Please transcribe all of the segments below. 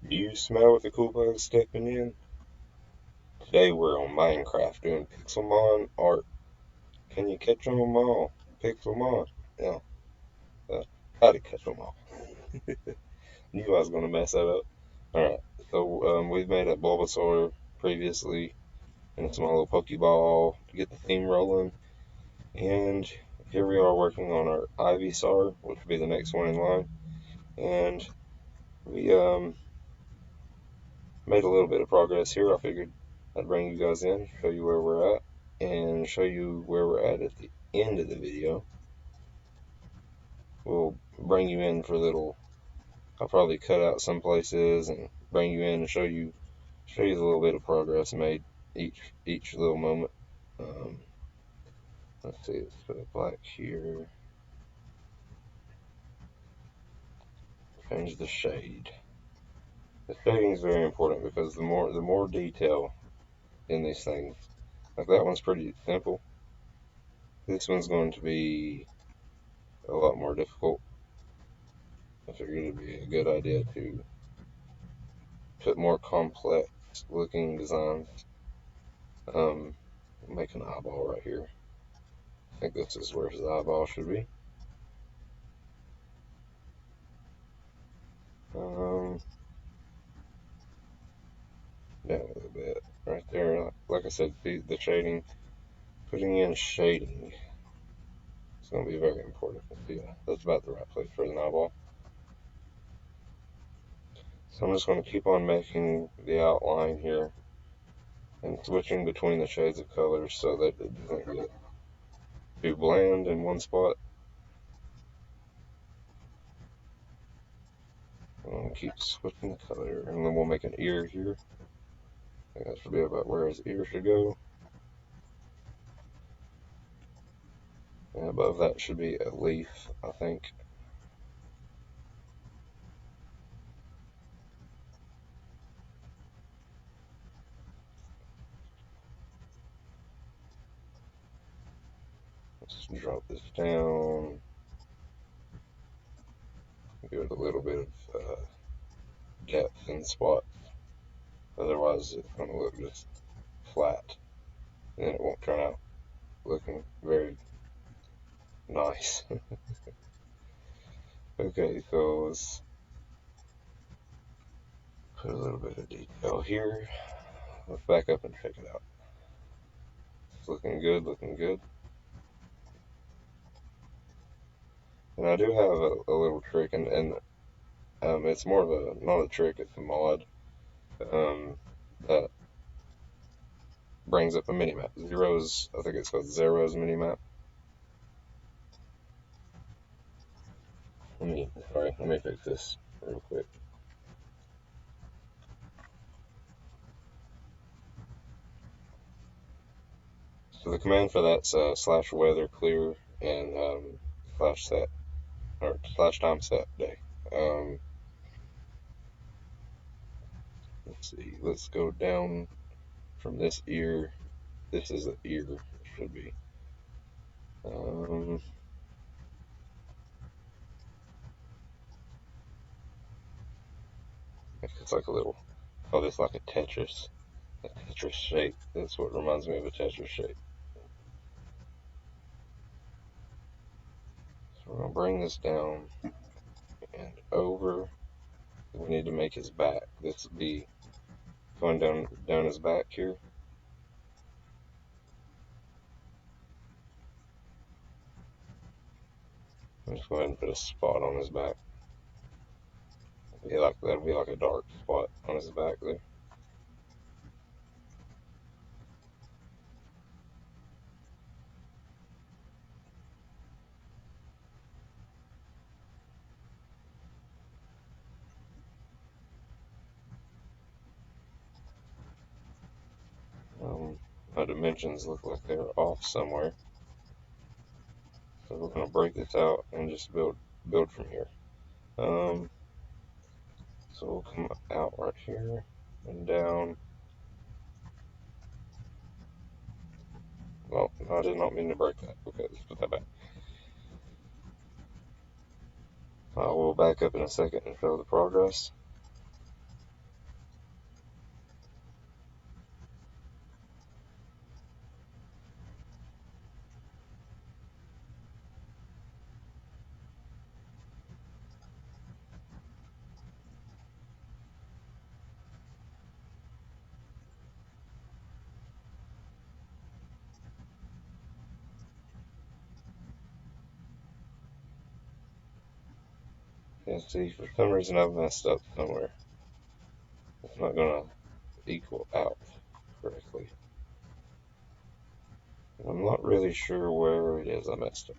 You smell what the cool bug's stepping in? Today we're on Minecraft doing Pixelmon art. Can you catch 'em all? Pixelmon. Yeah, uh, how to catch 'em all. Knew I was gonna mess that up. Alright, so we've made a Bulbasaur previously and a small little Pokeball to get the theme rolling. And here we are working on our Ivysaur, which will be the next one in line. And we made a little bit of progress here. I figured I'd bring you guys in, show you where we're at, and show you where we're at the end of the video. We'll bring you in for little. I'll probably cut out some places and bring you in and show you the little bit of progress made each little moment. Um, let's see, let's put a black here. Change the shade. The shading is very important because the more detail in these things. Like that one's pretty simple. This one's going to be a lot more difficult. I figured it'd be a good idea to put more complex looking designs. Make an eyeball right here. I think this is where his eyeball should be. Um, Down a little bit right there. Like I said, the shading, putting in shading is going to be very important. Yeah, that's about the right place for an eyeball. So I'm just going to keep on making the outline here and switching between the shades of colors so that it doesn't get too bland in one spot. And keep switching the color, and then we'll make an ear here. I think that should be about where his ear should go. And above that should be a leaf, I think. Let's drop this down. Give it a little bit of depth and spots. Otherwise, it's going to look just flat, and it won't turn out looking very nice. Okay, so let's put a little bit of detail here. Let's back up and check it out. It's looking good, looking good. And I do have a little trick, and it's more of not a trick, it's a mod that brings up a mini map. Zero's, I think it's called Zero's mini map. Let me fix this real quick. So the command for that's /weather clear and /set or /time set day. Let's see. Let's go down from this ear. This is the ear. It should be. It's like a little. Oh, this like a Tetris. A Tetris shape. That's what reminds me of a Tetris shape. So we're gonna bring this down and over. We need to make his back. This would be going down his back here. Just go ahead and put a spot on his back. That'll be like a dark spot on his back there. My dimensions look like they're off somewhere. So we're gonna break this out and just build from here. So we'll come out right here and down. Well, I did not mean to break that. Okay, let's put that back. I will back up in a second and show the progress. Yeah, see, for some reason I've messed up somewhere. It's not gonna equal out correctly. I'm not really sure where it is I messed up.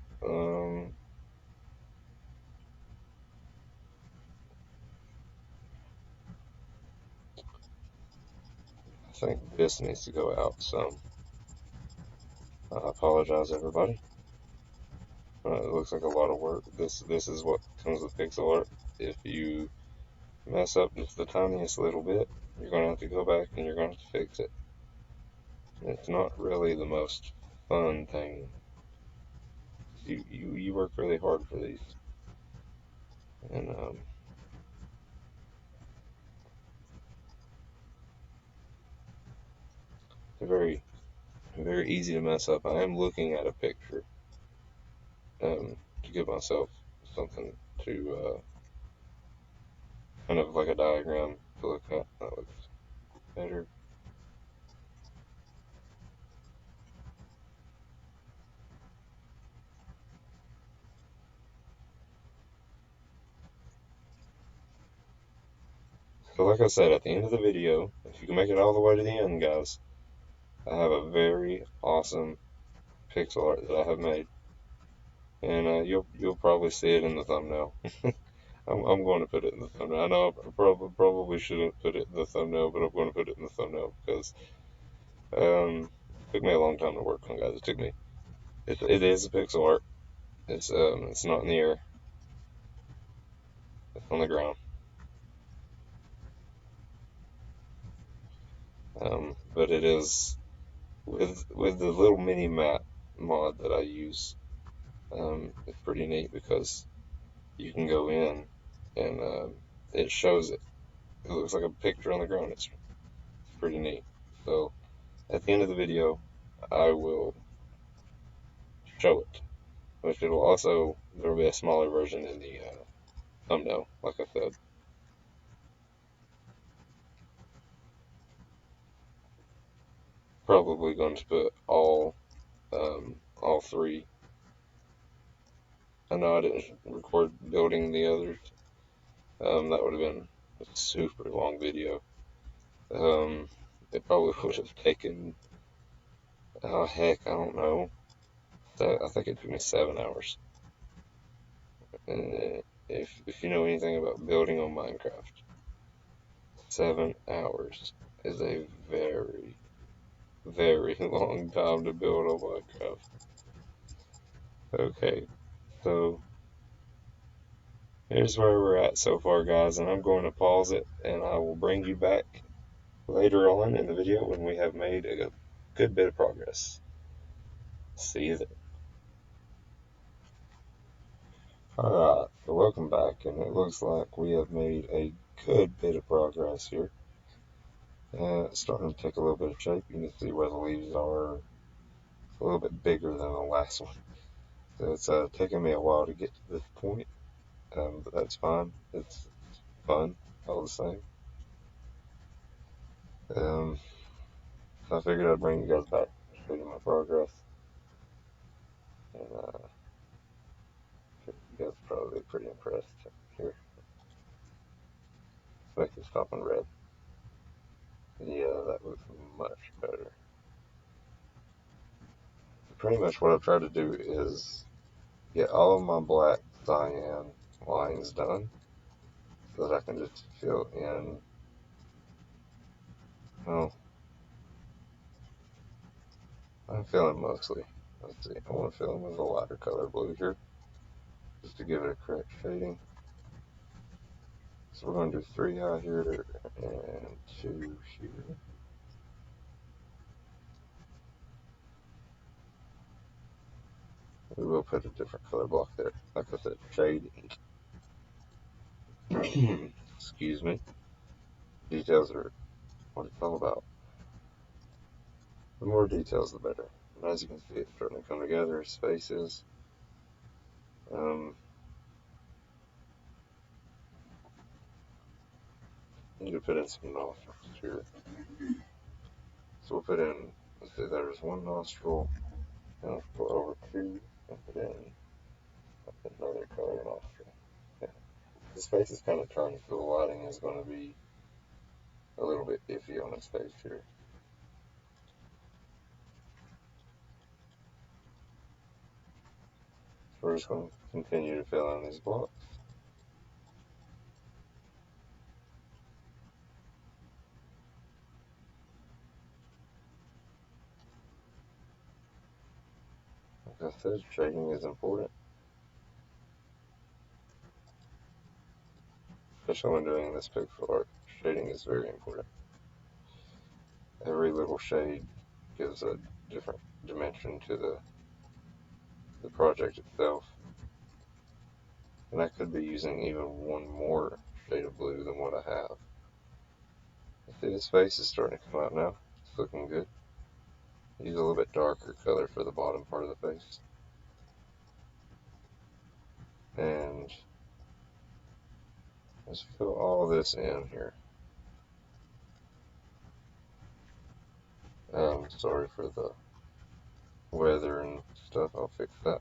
I think this needs to go out some. I apologize, everybody. It looks like a lot of work. This is what comes with pixel art. If you mess up just the tiniest little bit, you're gonna have to go back and you're gonna have to fix it. It's not really the most fun thing. You work really hard for these, and they're very easy to mess up. I am looking at a picture to give myself something to kind of like a diagram to look at. That looks better. So like I said, at the end of the video, if you can make it all the way to the end, guys, I have a very awesome pixel art that I have made, and you'll probably see it in the thumbnail. I'm going to put it in the thumbnail. I know I probably shouldn't put it in the thumbnail, but I'm going to put it in the thumbnail because it took me a long time to work on, guys. It took me. It is a pixel art. It's not in the air. It's on the ground. But it is with the little mini map mod that I use. It's pretty neat because you can go in and it shows it. It looks like a picture on the ground. It's pretty neat. So at the end of the video, I will show it, which it'll also there will be a smaller version in the thumbnail, like I said. Probably going to put all three. I know I didn't record building the others. That would have been a super long video. Um, it probably would have taken, oh heck, I don't know. I think it took me 7 hours. And if you know anything about building on Minecraft, 7 hours is a very long time to build on Minecraft. Okay, so here's where we're at so far, guys, and I'm going to pause it, and I will bring you back later on in the video when we have made a good bit of progress. See you then. Alright, so welcome back, and it looks like we have made a good bit of progress here. It's starting to take a little bit of shape. You can see where the leaves are a little bit bigger than the last one. So it's taken me a while to get to this point, but that's fine. It's fun all the same. Um, so I figured I'd bring you guys back, show you my progress, and you guys are probably pretty impressed. Here, let's make it stop in red. Yeah, that looks much better. Pretty much what I've tried to do is get all of my black cyan lines done so that I can just fill in. Well, I'm filling mostly. Let's see, I want to fill in with a lighter color blue here just to give it a correct shading. So we're going to do 3 out here and 2 here. We will put a different color block there. Like I said, shading. Excuse me. Details are what it's all about. The more details, the better. And as you can see, it's starting to come together. Spaces. Um, need to put in some nostrils here. So we'll put in, let's see, there's one nostril. And I'll go over 2 and put in another color nostril. Yeah. His face is kind of turned, so the lighting is going to be a little bit iffy on his face here. So we're just going to continue to fill in these blocks. Like I said, shading is important, especially when doing this pixel art. Shading is very important. Every little shade gives a different dimension to the project itself. And I could be using even one more shade of blue than what I have. See, his face is starting to come out now. It's looking good. Use a little bit darker color for the bottom part of the face. And just fill all this in here. Sorry for the weather and stuff. I'll fix that.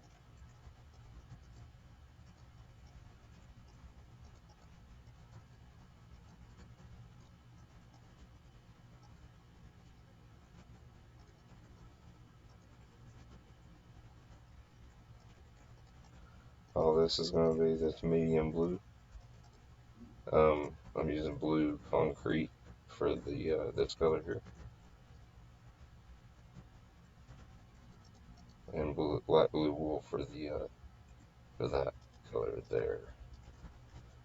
All this is going to be this medium blue. I'm using blue concrete for the this color here, and blue, light blue wool for the for that color there.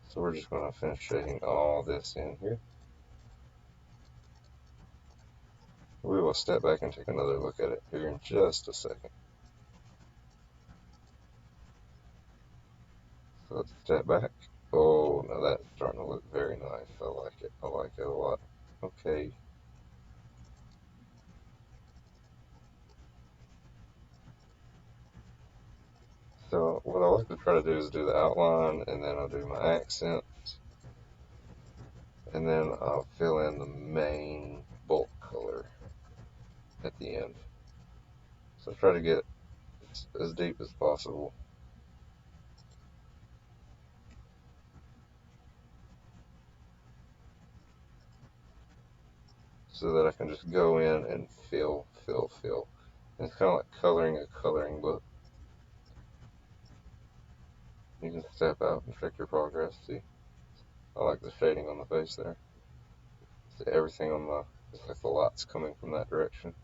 So we're just going to finish shading all this in here. We will step back and take another look at it here in just a second. So let's step back. Oh, now that's starting to look very nice. I like it. I like it a lot. Okay. So what I like to try to do is do the outline, and then I'll do my accents, and then I'll fill in the main bulk color at the end. So try to get as deep as possible. So that I can just go in and fill. And it's kind of like coloring a coloring book. You can step out and check your progress. See, I like the shading on the face there. See everything on the, it's like the light's coming from that direction.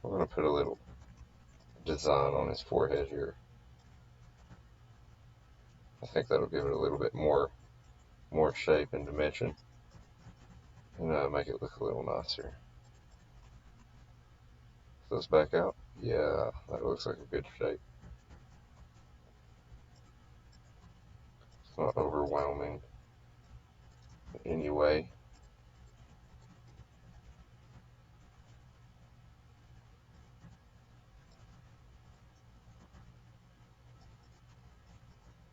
We're going to put a little design on his forehead here. I think that'll give it a little bit more shape and dimension, and make it look a little nicer. So let's back out. Yeah, that looks like a good shape. It's not overwhelming in any way.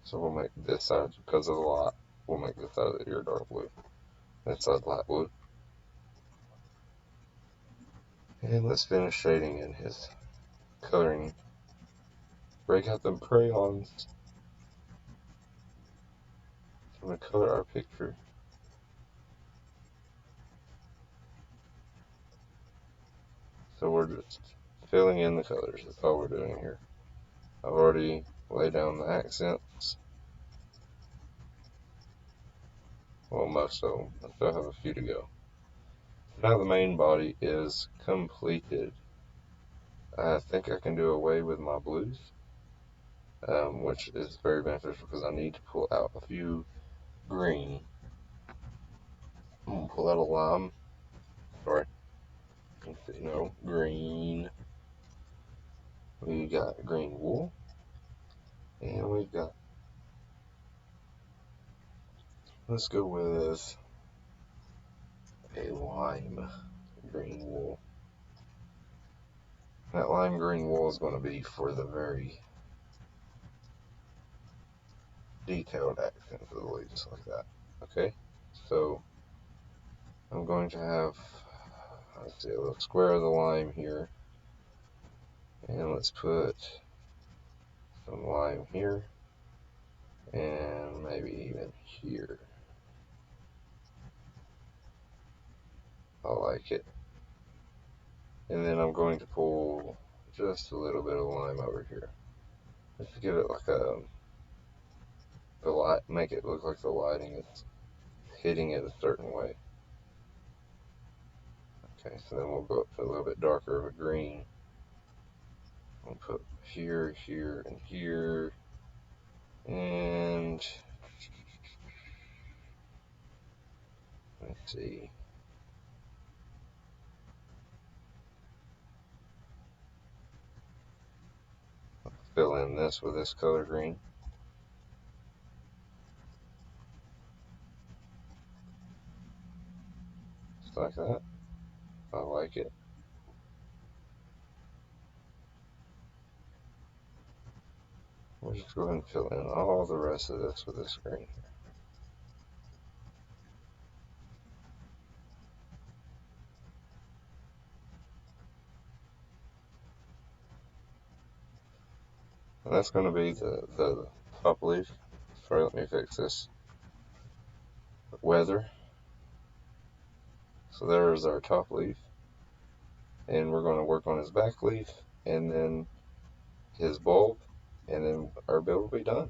So we'll make this side, because of the light, we'll make this side of the ear dark blue. That side light blue. And let's finish shading in his coloring. Break out them crayons. I'm going to color our picture. So we're just filling in the colors. That's all we're doing here. I've already laid down the accents. Well, most of them. I still have a few to go. Now the main body is completed. I think I can do away with my blues, which is very beneficial because I need to pull out a few green. I'm going to pull out a lime. Sorry. No, green. We got green wool. And we've got, let's go with a lime green wool. That lime green wool is going to be for the very detailed accents of the leaves, like that. Okay? So I'm going to have, let's see, a little square of the lime here. And let's put some lime here. And maybe even here. I like it. And then I'm going to pull just a little bit of lime over here. Just to give it like the light, make it look like the lighting is hitting it a certain way. Okay, so then we'll go up to a little bit darker of a green. We'll put here, here, and here. And let's see. Fill in this with this color green. Just like that. I like it. We'll just go ahead and fill in all the rest of this with this green. And that's going to be the top leaf. Sorry, let me fix this. Weather. So there's our top leaf. And we're going to work on his back leaf and then his bulb, and then our build will be done.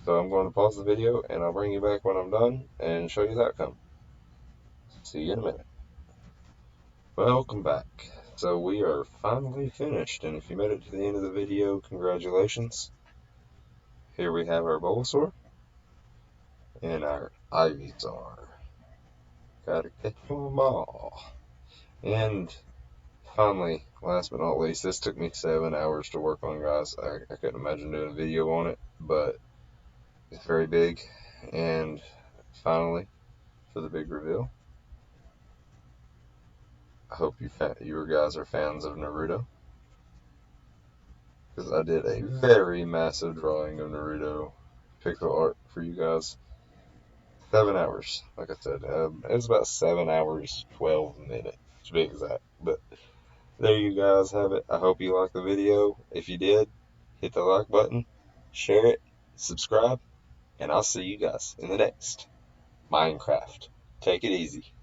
So I'm going to pause the video and I'll bring you back when I'm done and show you the outcome. See you in a minute. Welcome back. So we are finally finished, and if you made it to the end of the video, congratulations. Here we have our Bulbasaur and our Ivysaur. Gotta catch them all. And finally, last but not least, this took me 7 hours to work on, guys. I couldn't imagine doing a video on it, but it's very big. And finally, for the big reveal, I hope you guys are fans of Naruto, because I did a very massive drawing of Naruto pixel art for you guys. 7 hours, like I said. It was about 7 hours, 12 minutes, to be exact. But there you guys have it. I hope you liked the video. If you did, hit the like button, share it, subscribe, and I'll see you guys in the next Minecraft. Take it easy.